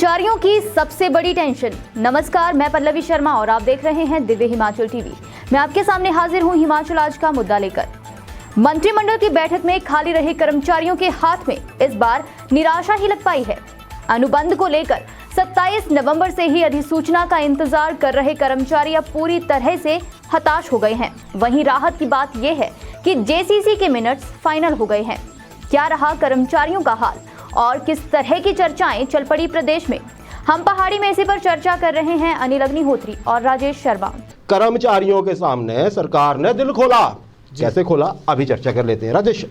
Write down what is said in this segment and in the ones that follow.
कर्मचारियों की सबसे बड़ी टेंशन। नमस्कार, मैं पल्लवी शर्मा और आप देख रहे हैं दिव्य हिमाचल टीवी। मैं आपके सामने हाजिर हूं हिमाचल आज का मुद्दा लेकर। मंत्रिमंडल की बैठक में खाली रहे कर्मचारियों के हाथ में इस बार निराशा ही लग पाई है। अनुबंध को लेकर 27 नवंबर से ही अधिसूचना का इंतजार कर रहे कर्मचारी अब पूरी तरह से हताश हो गए हैं। वहीं राहत की बात यह है कि जेसीसी के मिनट्स फाइनल हो गए हैं। क्या रहा कर्मचारियों का हाल और किस तरह की चर्चाएं चल पड़ी प्रदेश में, हम पहाड़ी में इसी पर चर्चा कर रहे हैं अनिल अग्निहोत्री और राजेश शर्मा। कर्मचारियों के सामने सरकार ने दिल खोला। कैसे खोला, अभी चर्चा कर लेते हैं। राजेश,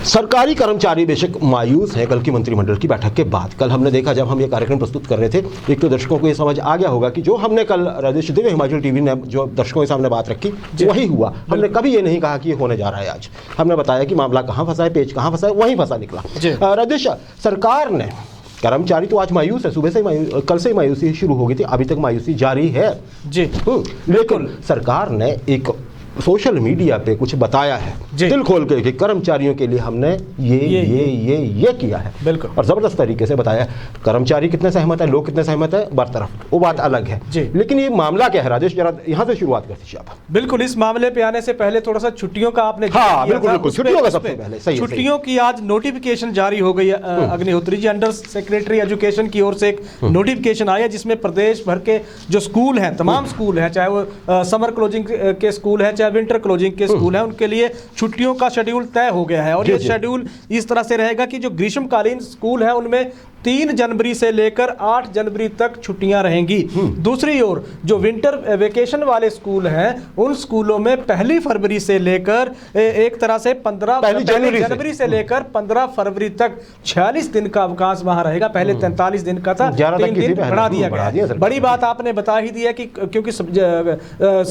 सरकारी कर्मचारी बेशक मायूस है कल की मंत्रिमंडल की बैठक के बाद। कल हमने देखा, जब हम ये कार्यक्रम प्रस्तुत कर रहे थे, एक तो दर्शकों को ये समझ आ गया होगा कि जो हमने कल राजेश दिव्य हिमाचल टीवी ने जो दर्शकों के सामने बात रखी वही हुआ। हमने कभी ये नहीं कहा कि ये होने जा रहा है। आज हमने बताया कि मामला कहाँ फंसा है, पेच कहाँ फंसा है, वहीं फंसा निकला। राजेश, सरकार ने, कर्मचारी तो आज मायूस है, सुबह से ही कल से ही मायूसी शुरू हो गई थी, अभी तक मायूसी जारी है जी। लेकिन सरकार ने एक सोशल मीडिया पे कुछ बताया है दिल खोल के कि कर्मचारियों के लिए हमने ये किया है। बिल्कुल, और जबरदस्त तरीके से बताया है। कर्मचारी कितने सहमत है, लोग कितने सहमत है, बरतरफ, वो बात अलग है जी। लेकिन ये मामला क्या है राजेश, जरा यहाँ से शुरुआत करते आप। बिल्कुल, इस मामले पे आने से पहले थोड़ा सा छुट्टियों का आपने छुट्टियों का सबसे पहले सही, छुट्टियों की आज नोटिफिकेशन जारी हो गई है। Agnihotri ji, under secretary education की ओर से एक नोटिफिकेशन आया जिसमें प्रदेश भर के जो स्कूल हैं, तमाम स्कूल हैं, चाहे वो समर क्लोजिंग के स्कूल हैं, चाहे विंटर क्लोजिंग के स्कूल हैं, उनके लिए छुट्टियों का शेड्यूल तय हो गया है। और ये शेड्यूल इस तरह से रहेगा कि जो ग्रीष्मकालीन स्कूल है उनमें 3 जनवरी से लेकर 8 जनवरी तक छुट्टियां रहेंगी। दूसरी ओर जो विंटर वेकेशन वाले स्कूल हैं उन स्कूलों में 1 फरवरी से लेकर एक तरह से 15 जनवरी से लेकर 15 फरवरी तक 46 दिन का अवकाश वहां रहेगा। पहले 43 दिन का था, 3 दिन बढ़ा दिया गया। बड़ी बात आपने बता ही दी है कि क्योंकि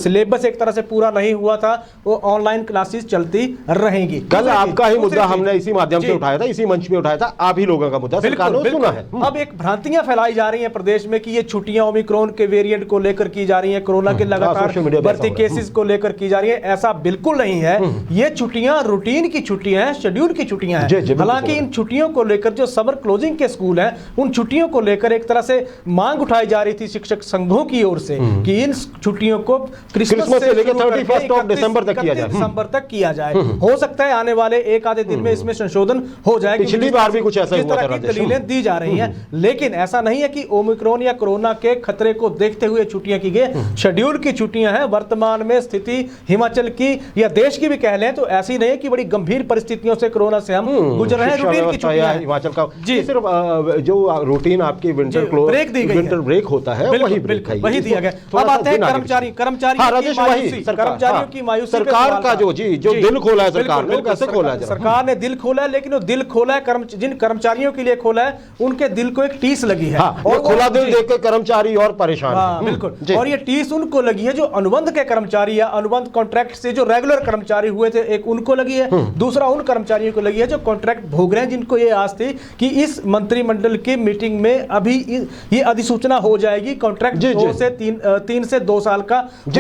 सिलेबस एक तरह से पूरा नहीं हुआ था, वो ऑनलाइन क्लासेस चलती रहेंगी। कल आपका ही मुद्दा हमने इसी माध्यम से उठाया था, इसी मंच पे उठाया था, आप ही लोगों का मुद्दा सरकार ने सुना है। अब एक भ्रांतियां फैलाई जा रही हैं प्रदेश में कि ये छुट्टियां ओमिक्रॉन के वेरिएंट को लेकर की जा रही हैं, कोरोना के लगातार बढ़ती केसेस को लेकर की जा रही है। ऐसा बिल्कुल नहीं है। ये छुट्टियां रूटीन की छुट्टियां हैं, शेड्यूल की छुट्टियां हैं। हालांकि इन छुट्टियों को लेकर जो समर क्लोजिंग के स्कूल हैं उन छुट्टियों को लेकर एक तरह से मांग उठाई जा रही थी शिक्षक संघों की ओर से कि इन छुट्टियों को क्रिसमस से लेकर 31 दिसंबर तक किया जाए। हो सकता है आने वाले एक आधे दिन में इसमें संशोधन हो जाए। पिछली बार भी कुछ ऐसा हुआ था, दलीलें दी जा रही हैं। लेकिन ऐसा नहीं है कि ओमिक्रॉन या कोरोना के खतरे को देखते हुए छुट्टियां की गई। शेड्यूल की छुट्टियां हैं। वर्तमान में स्थिति हिमाचल की या देश की भी कह लें तो ऐसी नहीं है कि बड़ी गंभीर परिस्थितियों से कोरोना से हम गुजर रहे हैं। रूटीन की छुट्टियां हिमाचल का जी, सिर्फ जो रूटीन आपकी विंटर ब्रेक होता है वही दिया गया। अब आते हैं कर्मचारियों की मायूसी। सरकार का जो दिल खोला है सरकार ने, कैसे खोला है? सरकार ने दिल खोला है, लेकिन वो दिल खोला है जिन कर्मचारियों के लिए खोला है उनके दिल को एक टीस लगी है। और खुला दिल देख के कर्मचारी और परेशान हैं। बिल्कुल, और ये टीस उनको लगी है जो अनुबंध के कर्मचारी या अनुबंध कॉन्ट्रैक्ट से जो रेगुलर कर्मचारी हुए थे, एक उनको लगी है। दूसरा उन कर्मचारियों को लगी है जो कॉन्ट्रैक्ट भोग रहे हैं, जिनको ये आस थी कि इस मंत्रिमंडल की मीटिंग में अभी ये अधिसूचना हो जाएगी। कॉन्ट्रैक्ट 3 से 2 साल का हो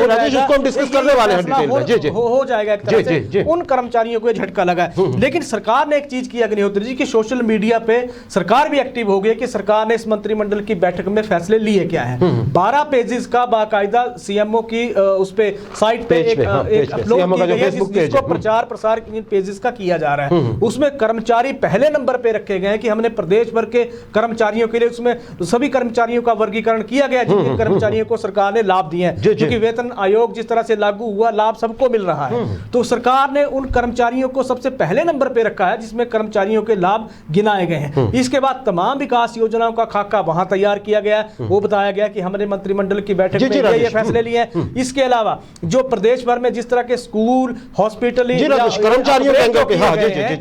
जाएगा एक तरह से। उन कर्मचारियों को झटका लगा है। लेकिन सरकार ने एक चीज की अग्निहोत्री जी की सोशल मीडिया पे सरकार भी एक्टिव हो गई कि सरकार ने इस मंत्रिमंडल की बैठक में फैसले लिए क्या है। 12 पेजेस का बाकायदा सीएमओ की उस पे साइट पे एक अपलोड की गई है, जिसको प्रचार प्रसार इन पेजेस का किया जा रहा है। उसमें कर्मचारी पहले नंबर पे रखे गए हैं कि हमने प्रदेश भर के कर्मचारियों के लिए, उसमें सभी कर्मचारियों का वर्गीकरण किया गया जिन कर्मचारियों को सरकार ने लाभ दिए हैं, क्योंकि वेतन आयोग जिस तरह से लागू हुआ लाभ सबको मिल रहा है। तो सरकार ने उन कर्मचारियों को सबसे पहले नंबर पे रखा है जिसमें कर्मचारियों के लाभ गिनाए गए हैं। इसके बाद तमाम विकास योजनाओं का खाका वहां तैयार किया गया, वो बताया गया कि हमने मंत्रिमंडल की बैठक में ये फैसले लिए हैं। इसके अलावा जो प्रदेश भर में जिस तरह के स्कूल, हॉस्पिटल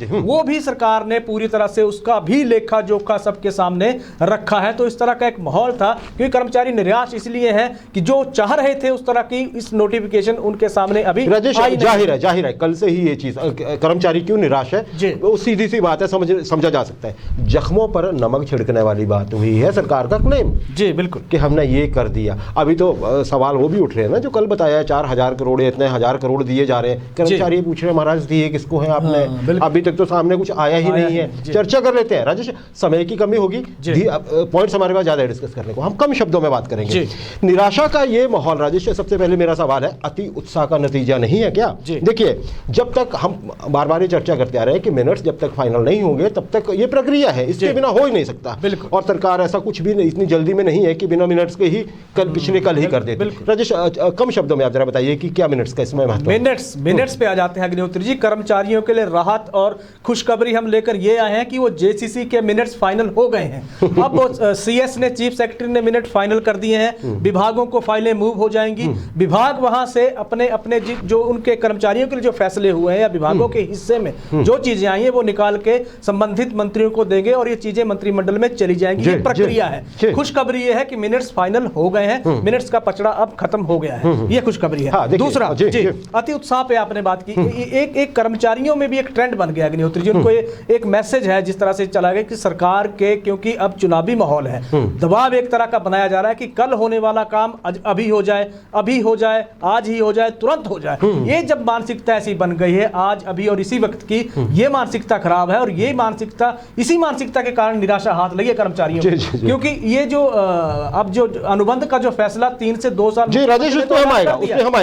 वो भी सरकार ने पूरी तरह से उसका भी लेखा जोखा सबके सामने रखा है। तो इस तरह का एक माहौल था, क्योंकि कर्मचारी निराश इसलिए हैं कि जो चाह रहे थे उस तरह की इस नोटिफिकेशन उनके सामने अभी जाहिर है कल से ही ये चीज कर्मचारी क्यों निराश है, वो सीधी सी बात है, समझा जा सकता है। जख्मों पर नमक छिड़कने वाली बात हुई है, सरकार का क्लेम जी बिल्कुल कि हमने ये कर दिया। अभी तो सवाल वो भी उठ रहे हैं ना जो कल बताया, 4,000 करोड़ इतने 1,000 करोड़ दिए जा रहे हैं। कर्मचारी पूछ रहे हैं महाराज दिए किसको है आपने, अभी तक तो सामने कुछ आया ही नहीं है। चर्चा कर लेते हैं राजेश, समय की कमी होगी, पॉइंट्स हमारे पास ज्यादा डिस्कस करने को, हम कम शब्दों में बात करेंगे। निराशा का ये माहौल राजेश, सबसे पहले मेरा सवाल है, अति उत्साह का नतीजा नहीं है क्या? देखिए, जब तक हम बार बार ये चर्चा करते आ रहे हैं कि मिनट्स जब तक फाइनल नहीं होंगे तब तक ये प्रक्रिया है, इसके बिना हो ही नहीं सकता। और सरकार ऐसा कुछ भी नहीं, इतनी जल्दी में नहीं है कि बिना मिनट्स के ही पिछले कल ही कर देते। राजेश, कम शब्दों में आप जरा बताइए कि क्या मिनट्स का इसमें महत्व? मिनट्स पे आ जाते हैं अग्निहोत्री जी। कर्मचारियों के लिए राहत और खुशखबरी हम लेकर ये आए हैं कि वो जेसीसी के मिनट्स फाइनल हो गए हैं। अब वो सीएस ने, चीफ सेक्रेटरी ने मिनट फाइनल कर दिए हैं, विभागों को फाइलें मूव हो जाएंगी, विभाग वहां से अपने अपने जो उनके कर्मचारियों के लिए जो फैसले हुए हैं या विभागों के हिस्से में जो चीजें आई हैं वो निकाल के संबंधित मंत्रियों को देंगे और ये चीजें मंत्रिमंडल में चली जाएंगी। ये प्रक्रिया है। खुशखबरी ये है कि मिनट्स फाइनल हो गए हैं, मिनट्स का पचड़ा अब खत्म हो गया है, ये खुशखबरी है। दूसरा, अति उत्साह पे आपने बात की, एक कर्मचारियों में भी एक ट्रेंड बन गया अग्निहोत्री जी, उनको एक मैसेज है जिस तरह से चला गया कि सरकार के, क्योंकि अब चुनावी माहौल है, दबाव एक तरह का बनाया जा रहा है कि कल होने वाला काम अभी हो जाए, अभी हो जाए, आज ही हो जाए, तुरंत हो जाए। ये जब मानसिकता ऐसी बन गई है आज, अभी और इसी वक्त की, ये मानसिकता खराब है और ये मानसिकता, इसी मानसिकता के कारण निराशा हाथ लगी है कर्मचारियों को। क्योंकि ये जो अब जो अनुबंध का जो फैसला 3 से 2 साल, राजेश उसमें हम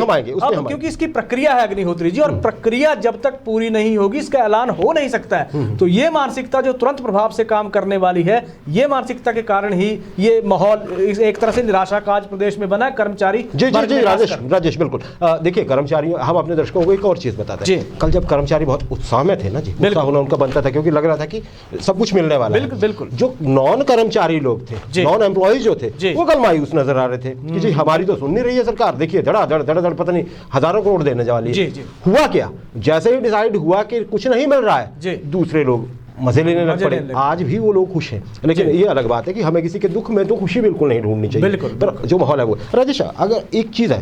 आएंगे, क्योंकि इसकी प्रक्रिया है अग्निहोत्री जी, और प्रक्रिया जब तक पूरी नहीं होगी इसका ऐलान हो नहीं सकता है। तो ये मानसिकता जो तुरंत प्रभाव से काम करने वाली है, ये मानसिकता के कारण ही ये माहौल एक तरह से निराशा का आज प्रदेश में बना है। कर्मचारी राजेश बिल्कुल। देखिए, कर्मचारियों, हम अपने दर्शकों को एक और चीज बताते हैं, कल जब कर्मचारी बहुत उत्साह में थे ना जी, उत्साह होना उनका बनता था क्योंकि लग रहा था कि सब कुछ मिलने वाला है। बिल्कुल। जो नॉन कर्मचारी लोग थे, नॉन एम्प्लॉइज जो थे, वो कल मायूस नजर आ रहे थे कि जी हमारी तो सुन नहीं रही है सरकार, देखिए धड़ाधड़ पता नहीं हजारों करोड़ देने वाली है। हुआ क्या, जैसे ही डिसाइड हुआ कि कुछ नहीं मिल रहा है, दूसरे लोग मजे लेने लग पड़े। आज भी वो लोग खुश हैं, लेकिन ये अलग बात है कि हमें किसी के दुख में तो खुशी बिल्कुल नहीं ढूंढनी चाहिए। पर जो माहौल है वो, राजेश, अगर एक चीज है,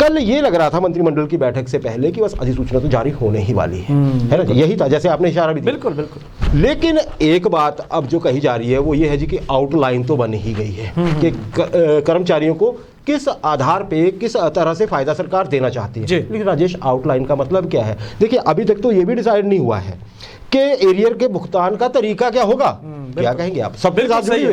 कल ये लग रहा था मंत्रिमंडल की बैठक से पहले कि बस अधिसूचना तो जारी होने ही वाली है ना, यही था, जैसे आपने इशारा भी दिया। बिल्कुल। लेकिन एक बात अब जो कही जा रही है वो ये है जी कि आउटलाइन तो बन ही गई है कि कर्मचारियों को किस आधार पे, किस तरह से फायदा सरकार देना चाहती है। लेकिन राजेश, आउटलाइन का मतलब क्या है? देखिए, अभी तक तो ये भी डिसाइड नहीं हुआ है कि एरियर के भुगतान का तरीका क्या होगा। क्या कहेंगे आप? सबके साथ सही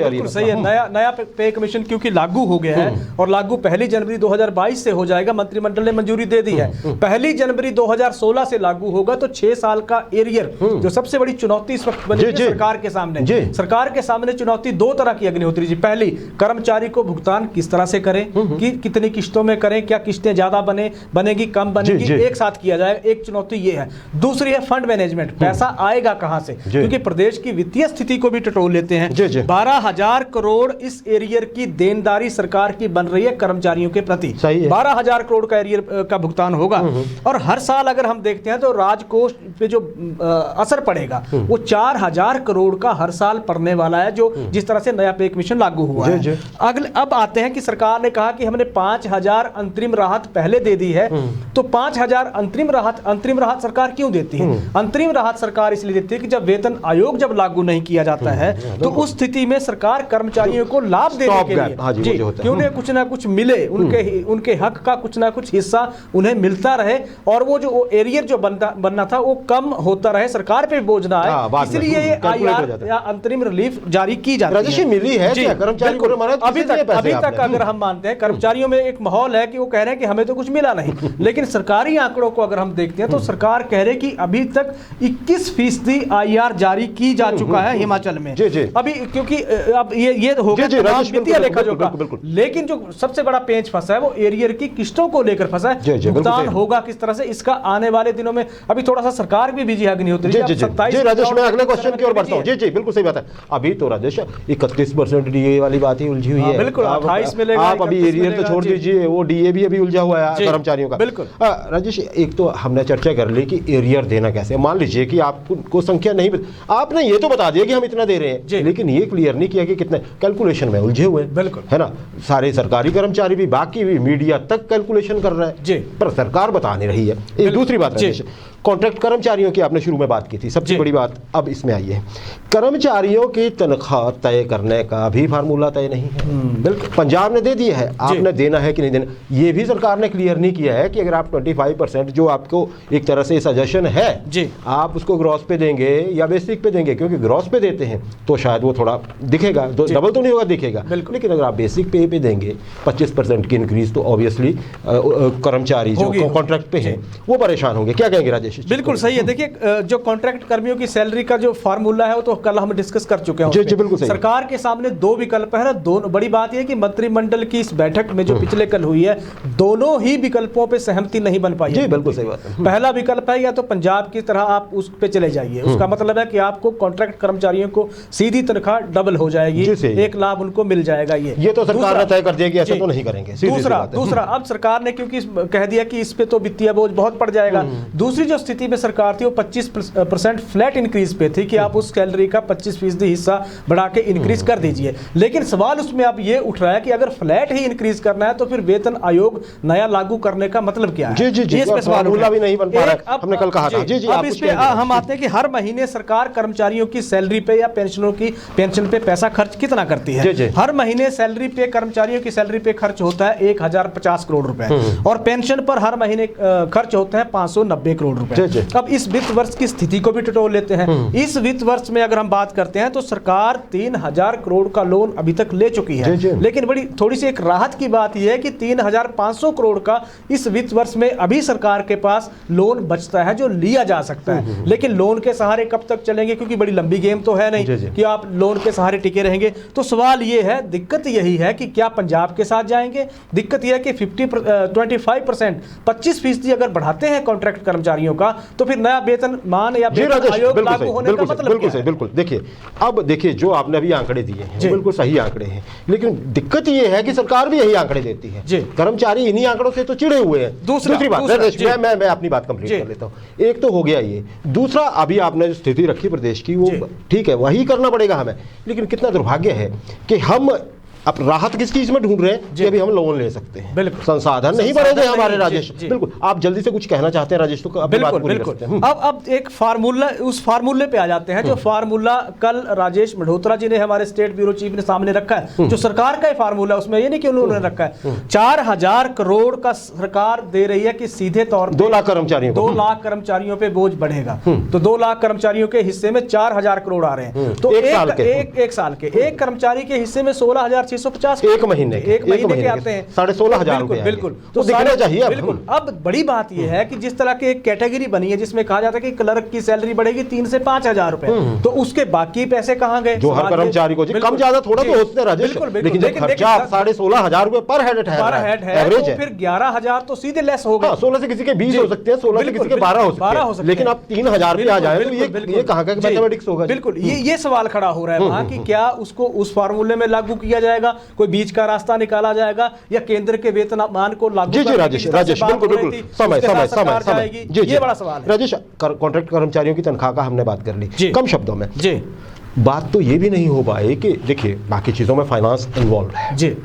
है। नया पे कमीशन क्योंकि लागू हो गया है और लागू 1 जनवरी 2022 से हो जाएगा, मंत्रिमंडल ने मंजूरी दे दी है। 1 जनवरी 2016 से लागू होगा, तो 6 साल का एरियर, जो सबसे बड़ी चुनौती इस वक्त बनी है सरकार के सामने। सरकार के सामने चुनौती 2 तरह की अग्निहोत्री जी। पहली, कर्मचारी को भुगतान किस तरह से करें, कि कितनी किस्तों में करें, क्या किस्तें ज्यादा बनेगी कम बनेगी, एक साथ किया जाए, एक चुनौती ये है। दूसरी है फंड मैनेजमेंट, पैसा आएगा कहां से, क्योंकि प्रदेश की वित्तीय स्थिति को भी टटोल लेते हैं। 12,000 करोड़ इस एरियर की देनदारी सरकार की बन रही है कर्मचारियों के प्रति। 12,000 करोड़ का एरियर का भुगतान होगा और हर साल अगर हम देखते हैं तो राजकोष पे जो असर पड़ेगा वो 4,000 करोड़ का हर साल पड़ने वाला है, जो जिस तरह से नया पे कमीशन लागू हुआ है। अब आते हैं कि सरकार ने कहा कि हमने 5,000 अंतरिम राहत पहले दे दी है, तो 5,000 अंतरिम राहत सरकार क्यों देती है? अंतरिम राहत सरकार इसलिए देती है कि जब वेतन आयोग जब लागू नहीं किया जाता है तो उस स्थिति में सरकार कर्मचारियों को लाभ देने के लिए कि उन्हें कुछ ना कुछ मिले, उनके हक का कुछ ना कुछ हिस्सा उन्हें मिलता रहे और वो जो एरियर जो बनना था वो कम होता रहे, सरकार पे बोझ ना आए, इसलिए ये आईआर या अंतरिम रिलीफ जारी की जाती है। मिली है कर्मचारी को। अभी तक अगर हम मानते हैं कर्मचारियों में एक माहौल है कि वो कह रहे हैं कि हमें तो कुछ मिला नहीं, लेकिन सरकारी आंकड़ों को अगर हम देखते हैं तो सरकार कह रहे कि अभी तक 21% आईआर जारी की जा चुका है हिमाचल में। अभी क्योंकि अब ये हो गया वित्तीय लेखा जोखा, लेकिन जो सबसे बड़ा पेंच फंसा है वो एरियर की किस्तों को लेकर फंसा है। भुगतान होगा किस तरह से, इसका आने वाले दिनों में अभी थोड़ा सा सरकार भी बिजी है अग्निहोत्री जी। राजेश, मैं अगले क्वेश्चन की ओर बढ़ता हूं। जी बिल्कुल सही बात है। अभी तो राजेश 31% डीए वाली बात ही उलझी हुई है। बिल्कुल, 28 मिलेगा। आप अभी एरियर तो छोड़ दीजिए, वो डीए भी अभी उलझा हुआ है कर्मचारियों का। बिल्कुल राजेश, एक तो हमने चर्चा कर ली कि एरियर देना कैसे। मान लीजिए कि आपको संख्या नहीं, आपने ये तो बता दिया कि हम इतना दे रहे हैं, लेकिन ये क्लियर नहीं किया कि कितने, कैलकुलेशन में उलझे हुए। बिल्कुल है ना, सारे सरकारी कर्मचारी भी, बाकी भी मीडिया तक कैलकुलेशन कर रहा है, पर सरकार बता नहीं रही है। एक दूसरी बात है, कॉन्ट्रैक्ट कर्मचारियों की आपने शुरू में बात की थी, सबसे बड़ी बात अब इसमें आई है, कर्मचारियों की तनख्वाह तय करने का भी फार्मूला तय नहीं है। बिल्कुल, पंजाब ने दे दिया है, आपने देना है कि नहीं देना, ये भी सरकार ने क्लियर नहीं किया है कि अगर आप 25% जो आपको एक तरह से सजेशन है जी, आप उसको ग्रॉस पे देंगे या बेसिक पे देंगे, क्योंकि ग्रॉस पे देते हैं तो शायद वो थोड़ा दिखेगा, डबल तो नहीं होगा, दिखेगा, लेकिन अगर आप बेसिक पे देंगे 25% की इंक्रीज, तो ऑब्वियसली कर्मचारी जो कॉन्ट्रैक्ट पे हैं वो परेशान होंगे। क्या कहेंगे राजेश? बिल्कुल सही है। देखिए जो कॉन्ट्रैक्ट कर्मियों की सैलरी का जो फार्मूला है वो तो कल हम डिस्कस कर चुके हैं। जी बिल्कुल सही। सरकार के सामने दो विकल्प है, दोनों। बड़ी बात यह कि मंत्रिमंडल की इस बैठक में जो पिछले कल हुई है, दोनों ही विकल्पों पे सहमति नहीं बन पाई। जी बिल्कुल सही बात है। पहला विकल्प है या तो पंजाब की तरह आप उस पे चले जाइए, उसका मतलब है कि आपको कॉन्ट्रैक्ट कर्मचारियों को सीधी तनख्वाह डबल हो जाएगी, एक लाभ उनको मिल जाएगा। ये तो सरकार ने तय कर दिया कि ऐसा तो नहीं करेंगे। दूसरा अब सरकार ने क्योंकि कह दिया कि इस पे तो वित्तीय बोझ बहुत पड़ जाएगा। दूसरी जो स्थिति में सरकार थी वो 25% फ्लैट इंक्रीज पे थी कि आप उस सैलरी का 25% हिस्सा बढ़ा के इंक्रीज कर दीजिए। लेकिन सवाल उसमें अब ये उठ रहा है कि अगर फ्लैट ही इंक्रीज करना है तो फिर वेतन आयोग नया लागू करने का मतलब क्या है? जी जी जी, फार्मूला भी नहीं बन पा रहा है, हमने कल कहा था। जी जी, अब इस पे हम आते हैं कि हर महीने सरकार कर्मचारियों की सैलरी पे या पेंशन पे पैसा खर्च कितना करती है। हर महीने सैलरी पे कर्मचारियों की सैलरी पे खर्च होता है 1050 करोड़ रुपए और पेंशन पर हर महीने खर्च होते हैं 590 करोड़ रुपए। अब इस वित्त वर्ष की स्थिति को भी टटोल लेते हैं। इस वित्त वर्ष में अगर हम बात करते हैं तो सरकार 3000 करोड़ का लोन अभी तक ले चुकी है, लेकिन बड़ी थोड़ी सी एक राहत की बात यह है कि 3500 करोड़ का इस वित्त वर्ष में अभी सरकार के पास लोन बचता है जो लिया जा सकता है। लेकिन लोन के सहारे कब तक चलेंगे, क्योंकि बड़ी लंबी गेम तो है नहीं कि आप लोन के सहारे टिके रहेंगे। तो सवाल ये है, दिक्कत यही है कि क्या पंजाब के साथ जाएंगे? दिक्कत यह है कि 25% 25% अगर बढ़ाते हैं कॉन्ट्रैक्ट कर्मचारियों का तो फिर नया वेतन मान या वेतन आयोग लागू होने का मतलब बिल्कुल सही। बिल्कुल देखिए, अब देखिए जो आपने अभी आंकड़े दिए हैं बिल्कुल सही आंकड़े हैं, लेकिन दिक्कत ये है कि सरकार भी यही आंकड़े देती है, कर्मचारी इन्हीं आंकड़ों से तो चिड़े हुए हैं। दूसरी बात मैं अपनी बात कंप्लीट कर लेता हूँ। एक तो हो गया ये, दूसरा अभी आपने जो स्थिति रखी प्रदेश की वो ठीक है, वही करना पड़ेगा हमें, लेकिन कितना दुर्भाग्य है कि हम अब राहत किस चीज में ढूंढ रहे हैं कि अभी हम लोन ले सकते हैं, बिल्कुल संसाधन नहीं बढ़े हमारे। राजेश बिल्कुल आप जल्दी से कुछ कहना चाहते हैं राजेश, तो बिल्कुल। अब एक फार्मूला, उस फार्मूले पे आ जाते हैं जो फार्मूला कल राजेश मल्होत्रा जी ने हमारे स्टेट ब्यूरो चीफ ने सामने रखा है, जो सरकार का ही फार्मूला, उसमें ये नहीं कि उन्होंने रखा है 4000 करोड़ का सरकार दे रही है कि सीधे तौर 2 लाख कर्मचारियों 2 लाख कर्मचारियों पे बोझ बढ़ेगा। तो 2 लाख कर्मचारियों के हिस्से में 4000 करोड़ आ रहे हैं, तो एक साल के एक कर्मचारी के हिस्से में 16,650 एक महीने के आते हैं 16,500 रुपए। बिल्कुल, तो दिखना चाहिए। बिल्कुल। अब बड़ी बात यह है कि जिस तरह की एक कैटेगरी बनी है जिसमें कहा जाता है कि क्लर्क की सैलरी बढ़ेगी 3 से 5,000 रुपए, तो उसके बाकी पैसे कहां गए? जो हर कर्मचारी को कम ज्यादा थोड़ा तो होते हैं राजेश, लेकिन जब खर्चा 16,500 रुपए पर हेड है एवरेज है, फिर 11,000 तो सीधे लेस हो गए। 16 से किसी के 20 हो सकते हैं, 16 से किसी के 12 हो सकते हैं, लेकिन अब 3,000 पे आ जाए तो ये कहां का मैथमेटिक्स होगा? बिल्कुल, ये सवाल खड़ा हो रहा है वहां कि क्या उसको उस फार्मूले में लागू किया जाएगा, कोई बीच का रास्ता निकाला जाएगा, या केंद्र के वेतनमान को लागू? जी राजेश बिल्कुल समय ये बड़ा सवाल है राजेश। कॉन्ट्रैक्ट कर्मचारियों की तनख्वाह का हमने बात कर ली कम शब्दों में। बात तो ये भी नहीं हो पाए कि देखिए बाकी चीजों में फाइनेंस इन्वॉल्व है। जी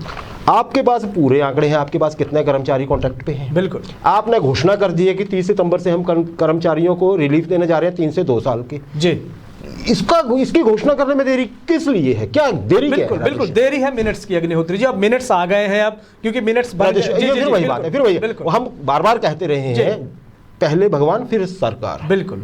आपके पास पूरे आंकड़े हैं, आपके पास कितने कर्मचारी कॉन्ट्रैक्ट पे हैं? बिल्कुल। आपने घोषणा कर दी है कि 30 सितंबर से हम कर्मचारियों को रिलीफ देने जा रहे हैं 3 से 2 साल की। जी इसकी घोषणा करने में देरी किस लिए है? क्या देरी? बिल्कुल देरी है मिनट्स की अग्निहोत्री जी। अब मिनट्स आ गए हैं, अब क्योंकि मिनट्स फिर वही बात है, फिर वही हम बार बार कहते रहे हैं, पहले भगवान फिर सरकार। बिल्कुल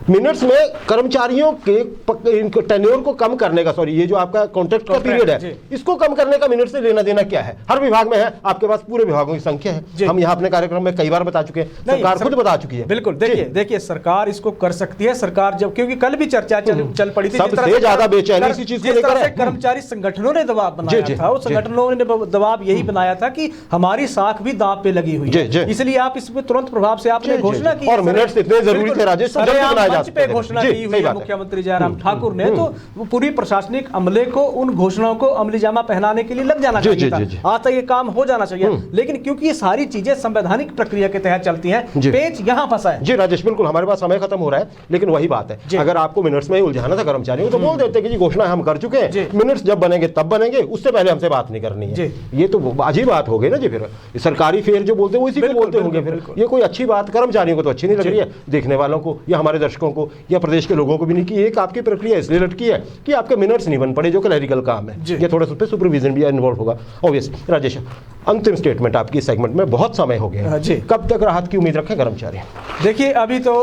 मिनट्स में कर्मचारियों के टेन्योर को कम करने का, सॉरी ये जो आपका कॉन्ट्रैक्ट का पीरियड है इसको कम करने का मिनट से लेना देना क्या है? हर विभाग में है, आपके पास पूरे विभागों की संख्या है, हम यहाँ अपने कार्यक्रम में कई बार बता चुके हैं, सरकार खुद बता चुकी है। बिल्कुल देखिए सरकार इसको कर सकती है। सरकार जब, क्योंकि कल भी चर्चा चल पड़ी थी, सबसे ज्यादा बेचैनी इसी चीज को लेकर कर्मचारी संगठनों ने दबाव बनाया था, उस संगठनों ने दबाव यही बनाया था कि हमारी साख भी दांव पे लगी हुई है, इसलिए आप इस पे तुरंत प्रभाव से आपने घोषणा की और मिनट्स इतने जरूरी थे राजेश, पे घोषणा की हुई है मुख्यमंत्री जयराम ठाकुर ने, तो पूरी प्रशासनिक अमले को उन घोषणाओं को अमलीजामा पहनाने के लिए लग जाना चाहिए था, आज तक ये काम हो जाना चाहिए। लेकिन क्योंकि ये सारी चीजें संवैधानिक प्रक्रिया के तहत चलती हैं, पेच यहाँ फंसा है। जी राजेश बिल्कुल, हमारे पास समय खत्म हो रहा है, लेकिन वही बात है, अगर आपको मिनट्स में ही उलझाना था कर्मचारियों तो बोल देते कि जी घोषणा हम कर चुके हैं, मिनट्स जब बनेंगे तब बनेंगे, उससे पहले हमसे बात नहीं करनी है। ये तो अजीब बात हो गई ना जी। फिर सरकारी फेयर जो बोलते हैं वो इसी को बोलते होंगे, फिर ये कोई अच्छी बात कर्मचारियों कर्मचारियों को तो अच्छी नहीं लग रही है, देखने वालों को या हमारे दर्शकों को या प्रदेश के लोगों को भी नहीं, कि एक आपकी प्रक्रिया इसलिए लटकी है कि आपके मिनट्स नहीं बन पड़े, जो क्लैरिकल काम है, या थोड़ा सा सुपरविजन भी इन्वॉल्व होगा ऑब्वियस। राजेश, अंतिम स्टेटमेंट आपकी सेगमेंट में, बहुत समय हो गया है, कब तक राहत की उम्मीद रखें कर्मचारी? देखिए अभी तो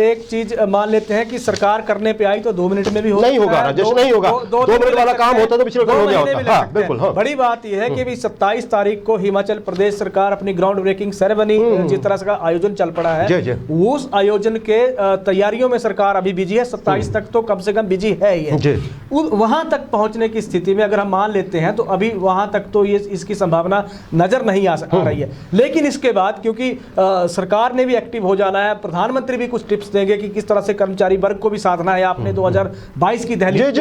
एक चीज मान लेते हैं कि सरकार करने पे आई तो 2 मिनट में भी नहीं होगा राजेश, नहीं होगा। 2 मिनट वाला काम होता तो पिछले कल हो गया होता। हाँ, बिल्कुल। हाँ। बड़ी बात यह है कि भी 27 तारीख को हिमाचल प्रदेश सरकार अपनी ग्राउंड ब्रेकिंग सेरेमनी, जिस तरह से का आयोजन चल पड़ा है, उस आयोजन के तैयारियों में सरकार अभी बिजी है। 27 तक तो कम से कम बिजी है ही। वहां तक पहुंचने की स्थिति में अगर हम मान लेते हैं तो अभी वहां तक तो ये इसकी संभावना नजर नहीं आ रही है। लेकिन इसके बाद क्योंकि सरकार ने भी एक्टिव हो जाना है, प्रधानमंत्री भी कुछ टिप्स देंगे कि किस तरह से कर्मचारी वर्ग को भी साधना है। आपने 2022 की दहलीज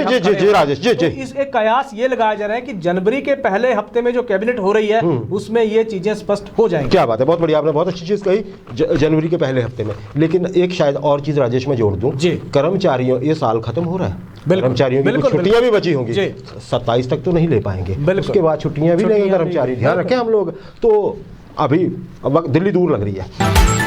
इस एक कयास ये लगाया जा रहा है कि जनवरी के पहले हफ्ते में जो कैबिनेट हो रही है उसमें ये चीजें स्पष्ट हो जाएंगी। क्या बात है, बहुत बढ़िया, आपने बहुत अच्छी चीज कही, जनवरी के पहले हफ्ते में। लेकिन एक शायद और चीज राजेश में जोड़ दूं, कर्मचारियों, ये साल खत्म हो रहा है, कर्मचारियों की छुट्टियां भी बची होंगी, 27 तक तो नहीं ले पाएंगे, उसके बाद छुट्टियां भी लेंगे कर्मचारी, ध्यान रखें हम लोग। तो अभी दिल्ली दूर लग रही है।